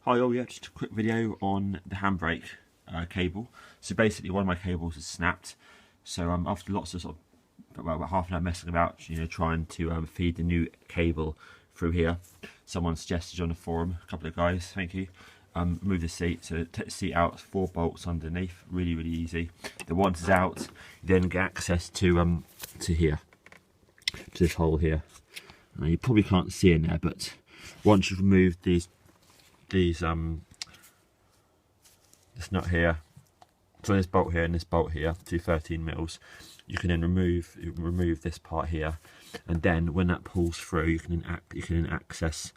Hi all, yeah, just a quick video on the handbrake cable. So basically one of my cables is snapped. So after lots of about half an hour messing about, trying to feed the new cable through here, someone suggested on the forum, a couple of guys, thank you, remove the seat. So take the seat out, 4 bolts underneath, really easy. Then once it's out, you then get access to here, to this hole here. Now, you probably can't see in there, but once you've removed this nut here, so this bolt here and this bolt here, 13 mils, you can then remove this part here, and then when that pulls through, you can then access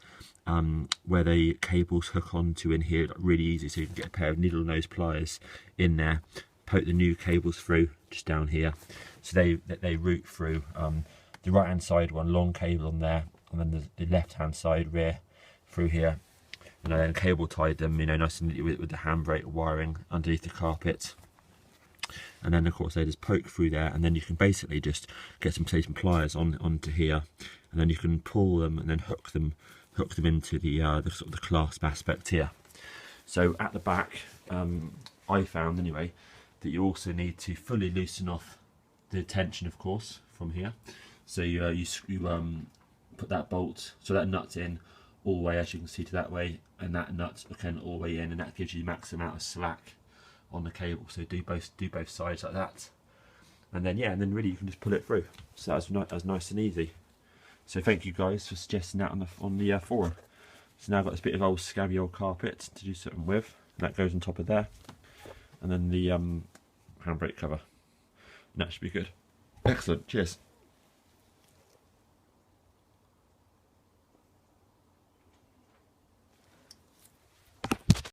where the cables hook onto in here, like really easy. So you can get a pair of needle nose pliers in there, poke the new cables through just down here, so they route through the right hand side one, long cable on there, and then the left hand side rear through here. And I then cable tied them, nice and neatly with the handbrake wiring underneath the carpet. And then of course they just poke through there, and then you can basically just get some pliers onto here, and then you can pull them and then hook them into the sort of the clasp aspect here. So at the back, I found anyway that you also need to fully loosen off the tension, of course, from here. So you put that bolt, so that nut's in all the way, as you can see, to that way, and that nut again all the way in, and that gives you the max amount of slack on the cable. So do both sides like that, and then and then really you can just pull it through. So that's nice and easy. So thank you guys for suggesting that on the forum. So now I've got this bit of old scabby old carpet to do something with, and that goes on top of there, and then the handbrake cover, and that should be good. Excellent, cheers.